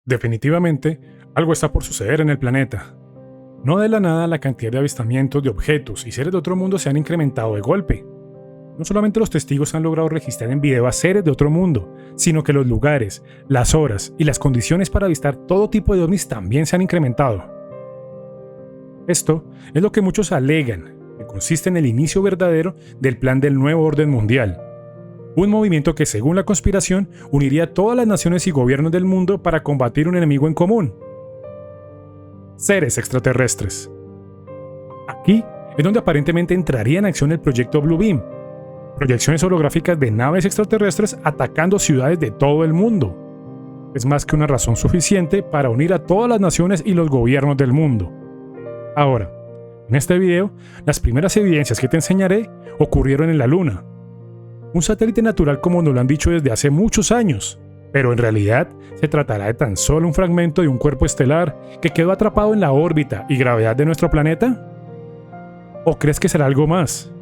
Definitivamente, algo está por suceder en el planeta. No de la nada la cantidad de avistamientos de objetos y seres de otro mundo se han incrementado de golpe. No solamente los testigos han logrado registrar en video a seres de otro mundo, sino que los lugares, las horas y las condiciones para avistar todo tipo de ovnis también se han incrementado. Esto es lo que muchos alegan, que consiste en el inicio verdadero del plan del nuevo orden mundial. Un movimiento que, según la conspiración, uniría a todas las naciones y gobiernos del mundo para combatir un enemigo en común: seres extraterrestres. Aquí es donde aparentemente entraría en acción el proyecto Blue Beam, proyecciones holográficas de naves extraterrestres atacando ciudades de todo el mundo. Es más que una razón suficiente para unir a todas las naciones y los gobiernos del mundo. Ahora, en este video, las primeras evidencias que te enseñaré ocurrieron en la Luna. Un satélite natural como nos lo han dicho desde hace muchos años, pero en realidad se tratará de tan solo un fragmento de un cuerpo estelar que quedó atrapado en la órbita y gravedad de nuestro planeta. ¿O crees que será algo más?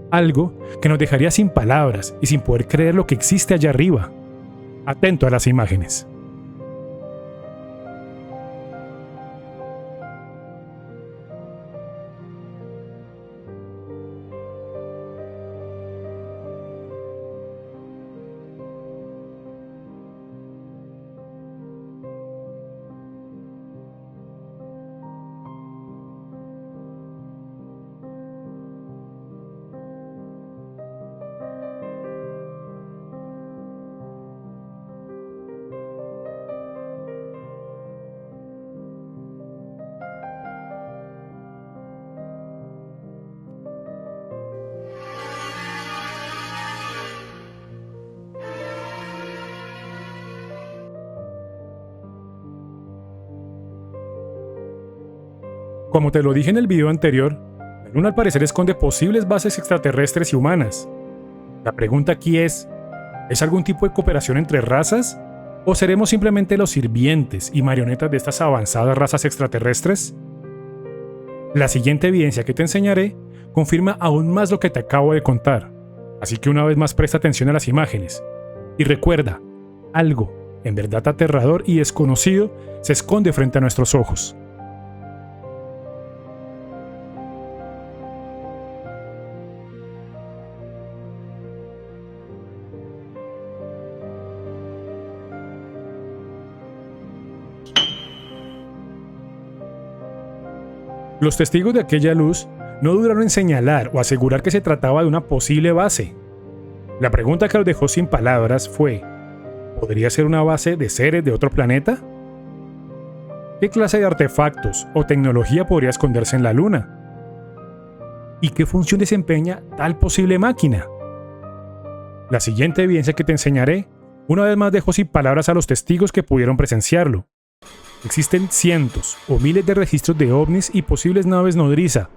Algo que nos dejaría sin palabras y sin poder creer lo que existe allá arriba. Atento a las imágenes. Como te lo dije en el video anterior, la Luna al parecer esconde posibles bases extraterrestres y humanas. La pregunta aquí ¿es algún tipo de cooperación entre razas? ¿O seremos simplemente los sirvientes y marionetas de estas avanzadas razas extraterrestres? La siguiente evidencia que te enseñaré confirma aún más lo que te acabo de contar, así que una vez más presta atención a las imágenes. Y recuerda, algo, en verdad aterrador y desconocido, se esconde frente a nuestros ojos. Los testigos de aquella luz no dudaron en señalar o asegurar que se trataba de una posible base. La pregunta que los dejó sin palabras fue: ¿podría ser una base de seres de otro planeta? ¿Qué clase de artefactos o tecnología podría esconderse en la Luna? ¿Y qué función desempeña tal posible máquina? La siguiente evidencia que te enseñaré, una vez más dejó sin palabras a los testigos que pudieron presenciarlo. Existen cientos o miles de registros de ovnis y posibles naves nodriza.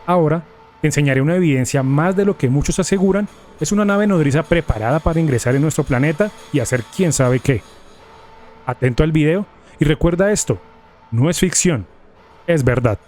Ahora, te enseñaré una evidencia más de lo que muchos aseguran es una nave nodriza preparada para ingresar en nuestro planeta y hacer quién sabe qué. Atento al video y recuerda esto: no es ficción, es verdad.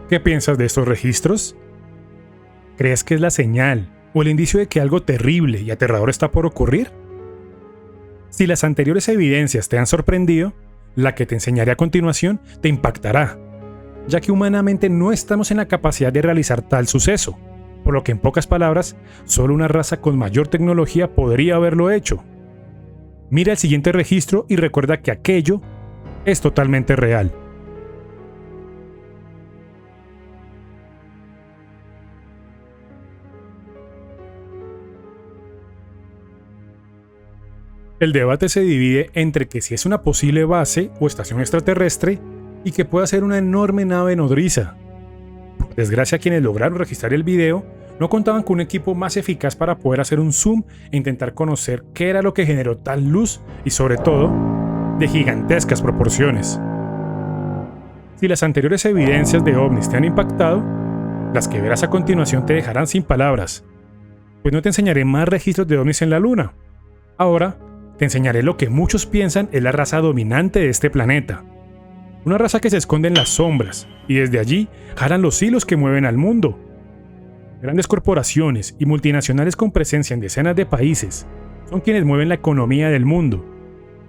¿Qué piensas de estos registros? ¿Crees que es la señal o el indicio de que algo terrible y aterrador está por ocurrir? Si las anteriores evidencias te han sorprendido, la que te enseñaré a continuación te impactará, ya que humanamente no estamos en la capacidad de realizar tal suceso, por lo que en pocas palabras, solo una raza con mayor tecnología podría haberlo hecho. Mira el siguiente registro y recuerda que aquello es totalmente real. El debate se divide entre que si es una posible base o estación extraterrestre y que pueda ser una enorme nave nodriza. Por desgracia, quienes lograron registrar el video no contaban con un equipo más eficaz para poder hacer un zoom e intentar conocer qué era lo que generó tal luz y, sobre todo, de gigantescas proporciones. Si las anteriores evidencias de ovnis te han impactado, las que verás a continuación te dejarán sin palabras, pues no te enseñaré más registros de ovnis en la Luna. Ahora, te enseñaré lo que muchos piensan es la raza dominante de este planeta. Una raza que se esconde en las sombras y desde allí jalan los hilos que mueven al mundo. Grandes corporaciones y multinacionales con presencia en decenas de países son quienes mueven la economía del mundo.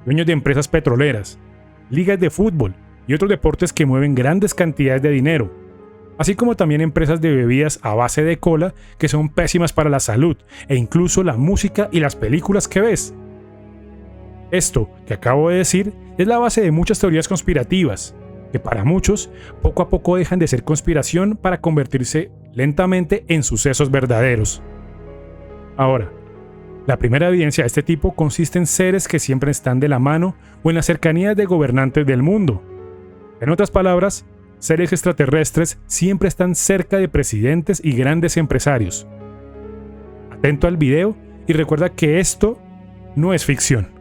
Dueños de empresas petroleras, ligas de fútbol y otros deportes que mueven grandes cantidades de dinero, así como también empresas de bebidas a base de cola que son pésimas para la salud e incluso la música y las películas que ves. Esto que acabo de decir es la base de muchas teorías conspirativas, que para muchos poco a poco dejan de ser conspiración para convertirse lentamente en sucesos verdaderos. Ahora, la primera evidencia de este tipo consiste en seres que siempre están de la mano o en las cercanías de gobernantes del mundo. En otras palabras, seres extraterrestres siempre están cerca de presidentes y grandes empresarios. Atento al video y recuerda que esto no es ficción.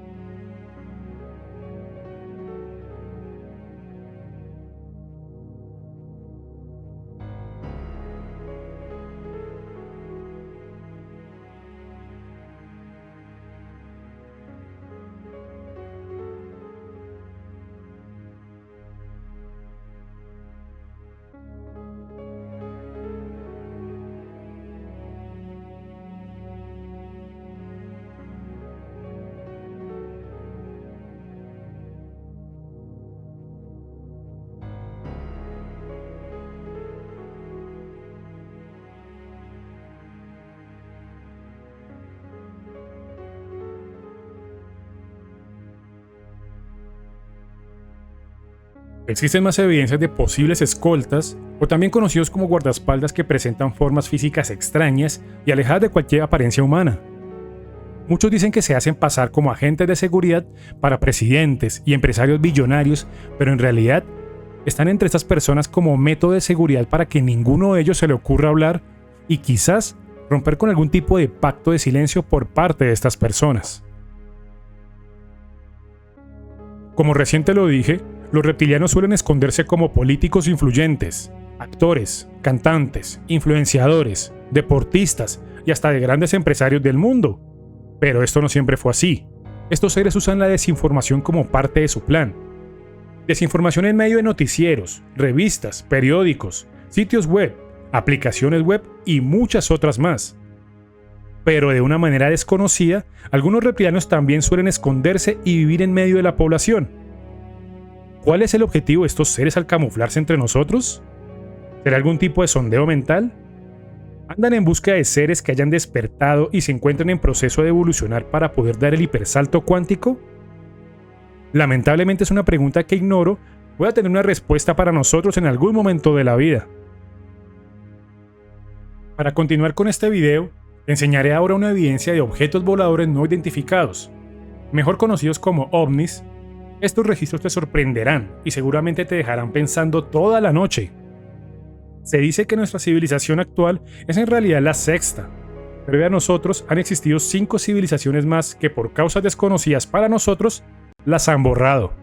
Existen más evidencias de posibles escoltas, o también conocidos como guardaespaldas, que presentan formas físicas extrañas y alejadas de cualquier apariencia humana. Muchos dicen que se hacen pasar como agentes de seguridad para presidentes y empresarios billonarios, pero en realidad están entre estas personas como método de seguridad para que ninguno de ellos se le ocurra hablar y quizás romper con algún tipo de pacto de silencio por parte de estas personas. Como recién te lo dije, los reptilianos suelen esconderse como políticos influyentes, actores, cantantes, influenciadores, deportistas y hasta de grandes empresarios del mundo. Pero esto no siempre fue así. Estos seres usan la desinformación como parte de su plan. Desinformación en medio de noticieros, revistas, periódicos, sitios web, aplicaciones web y muchas otras más. Pero de una manera desconocida, algunos reptilianos también suelen esconderse y vivir en medio de la población. ¿Cuál es el objetivo de estos seres al camuflarse entre nosotros? ¿Será algún tipo de sondeo mental? ¿Andan en busca de seres que hayan despertado y se encuentren en proceso de evolucionar para poder dar el hipersalto cuántico? Lamentablemente es una pregunta que ignoro pueda tener una respuesta para nosotros en algún momento de la vida. Para continuar con este video, te enseñaré ahora una evidencia de objetos voladores no identificados, mejor conocidos como ovnis. Estos registros te sorprenderán y seguramente te dejarán pensando toda la noche. Se dice que nuestra civilización actual es en realidad la sexta, pero a nosotros han existido 5 civilizaciones más que por causas desconocidas para nosotros las han borrado.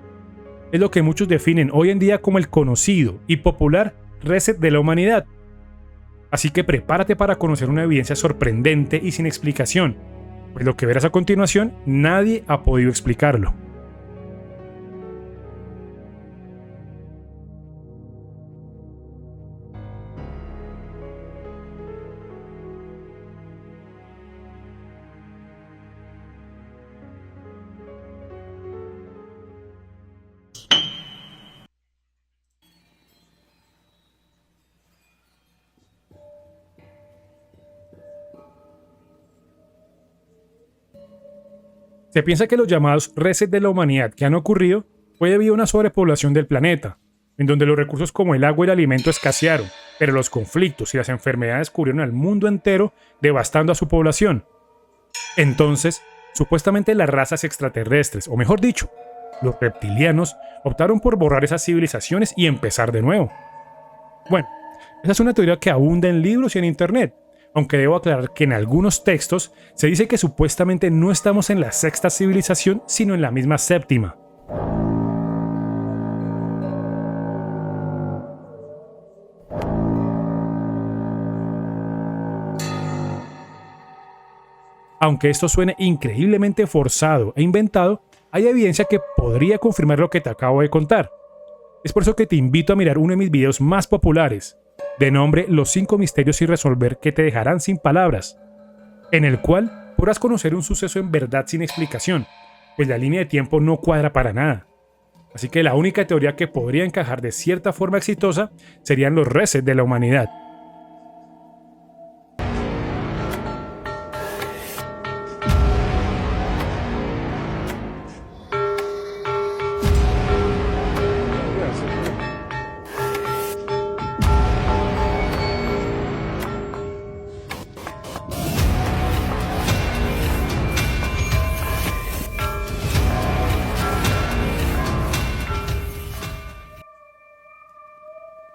Es lo que muchos definen hoy en día como el conocido y popular reset de la humanidad. Así que prepárate para conocer una evidencia sorprendente y sin explicación, pues lo que verás a continuación nadie ha podido explicarlo. Se piensa que los llamados resets de la humanidad que han ocurrido fue debido a una sobrepoblación del planeta, en donde los recursos como el agua y el alimento escasearon, pero los conflictos y las enfermedades cubrieron al mundo entero, devastando a su población. Entonces, Supuestamente las razas extraterrestres, o mejor dicho, los reptilianos, optaron por borrar esas civilizaciones y empezar de nuevo. Bueno, esa es una teoría que abunda en libros y en internet, aunque debo aclarar que en algunos textos se dice que supuestamente no estamos en la sexta civilización, sino en la misma séptima. Aunque esto suene increíblemente forzado e inventado, hay evidencia que podría confirmar lo que te acabo de contar. Es por eso que te invito a mirar uno de mis videos más populares, de nombre Los 5 misterios sin resolver que te dejarán sin palabras, en el cual podrás conocer un suceso en verdad sin explicación, pues la línea de tiempo no cuadra para nada. Así que la única teoría que podría encajar de cierta forma exitosa serían los resets de la humanidad.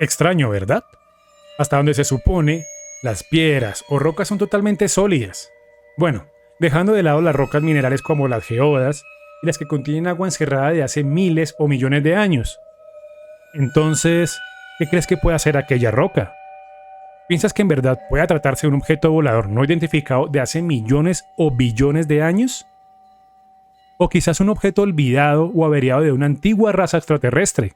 Extraño, ¿verdad? Hasta donde se supone, las piedras o rocas son totalmente sólidas. Bueno, dejando de lado las rocas minerales como las geodas y las que contienen agua encerrada de hace miles o millones de años. Entonces, ¿qué crees que puede hacer aquella roca? ¿Piensas que en verdad pueda tratarse de un objeto volador no identificado de hace millones o billones de años? ¿O quizás un objeto olvidado o averiado de una antigua raza extraterrestre?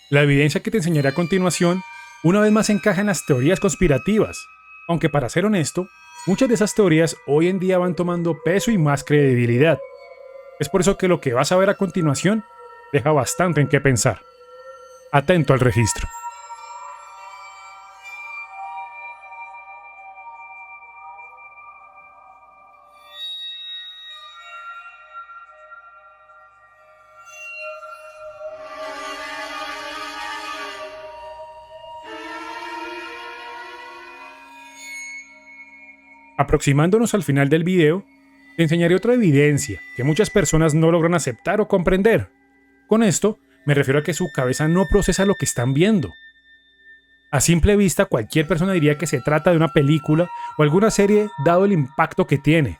La evidencia que te enseñaré a continuación una vez más encaja en las teorías conspirativas, aunque para ser honesto, muchas de esas teorías hoy en día van tomando peso y más credibilidad. Es por eso que lo que vas a ver a continuación deja bastante en qué pensar. Atento al registro. Aproximándonos al final del video, te enseñaré otra evidencia que muchas personas no logran aceptar o comprender. Con esto, me refiero a que su cabeza no procesa lo que están viendo. A simple vista, cualquier persona diría que se trata de una película o alguna serie dado el impacto que tiene.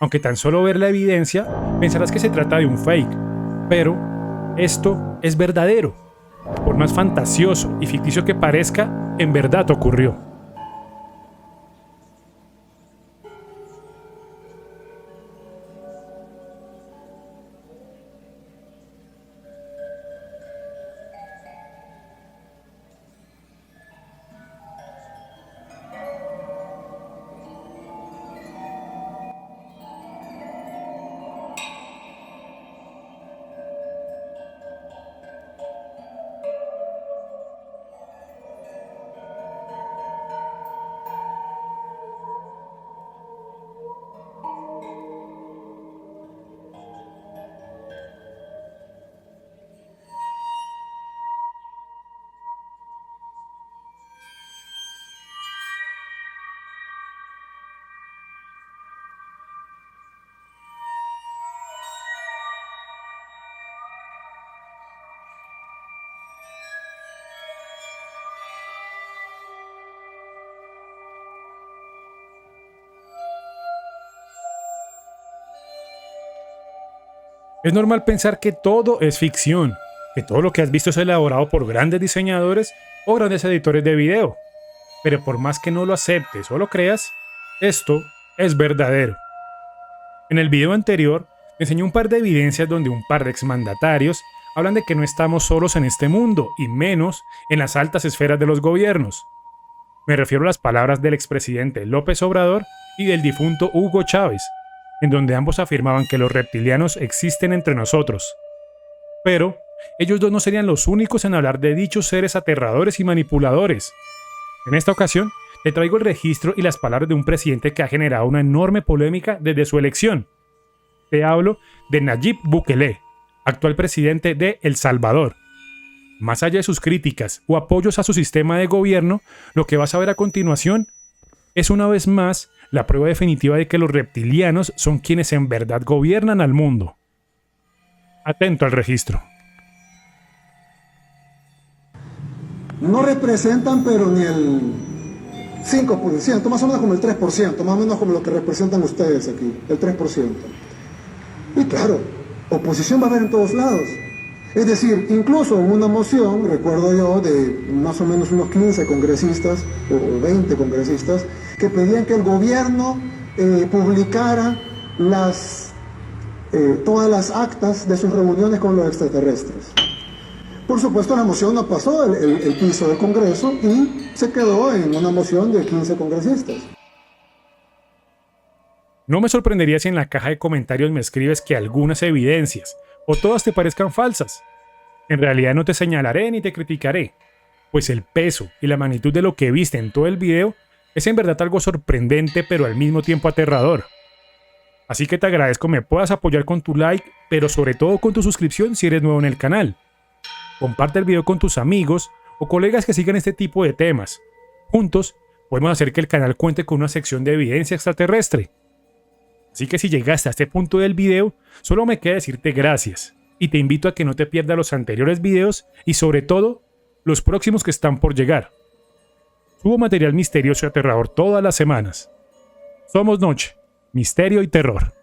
Aunque tan solo ver la evidencia, pensarás que se trata de un fake. Pero esto es verdadero. Por más fantasioso y ficticio que parezca, en verdad ocurrió. Es normal pensar que todo es ficción, que todo lo que has visto es elaborado por grandes diseñadores o grandes editores de video. Pero por más que no lo aceptes o lo creas, esto es verdadero. En el video anterior, te enseñé un par de evidencias donde un par de exmandatarios hablan de que no estamos solos en este mundo, y menos en las altas esferas de los gobiernos. Me refiero a las palabras del expresidente López Obrador y del difunto Hugo Chávez, en donde ambos afirmaban que los reptilianos existen entre nosotros. Pero ellos dos no serían los únicos en hablar de dichos seres aterradores y manipuladores. En esta ocasión, te traigo el registro y las palabras de un presidente que ha generado una enorme polémica desde su elección. Te hablo de Nayib Bukele, actual presidente de El Salvador. Más allá de sus críticas o apoyos a su sistema de gobierno, lo que vas a ver a continuación Es una vez más la prueba definitiva de que los reptilianos son quienes en verdad gobiernan al mundo. Atento al registro. No representan pero ni el 5%, más o menos como el 3%, más o menos como lo que representan ustedes aquí, el 3%. Y claro, oposición va a haber en todos lados. Es decir, incluso una moción, recuerdo yo, de más o menos unos 15 congresistas o 20 congresistas que pedían que el gobierno publicara todas las actas de sus reuniones con los extraterrestres. Por supuesto, la moción no pasó el piso del Congreso y se quedó en una moción de 15 congresistas. No me sorprendería si en la caja de comentarios me escribes que algunas evidencias o todas te parezcan falsas. En realidad no te señalaré ni te criticaré, pues el peso y la magnitud de lo que viste en todo el video es en verdad algo sorprendente pero al mismo tiempo aterrador. Así que te agradezco me puedas apoyar con tu like, pero sobre todo con tu suscripción si eres nuevo en el canal. Comparte el video con tus amigos o colegas que sigan este tipo de temas. Juntos podemos hacer que el canal cuente con una sección de evidencia extraterrestre. Así que si llegaste a este punto del video, solo me queda decirte gracias y te invito a que no te pierdas los anteriores videos y sobre todo los próximos que están por llegar. Subo material misterioso y aterrador todas las semanas. Somos Noche, Misterio y Terror.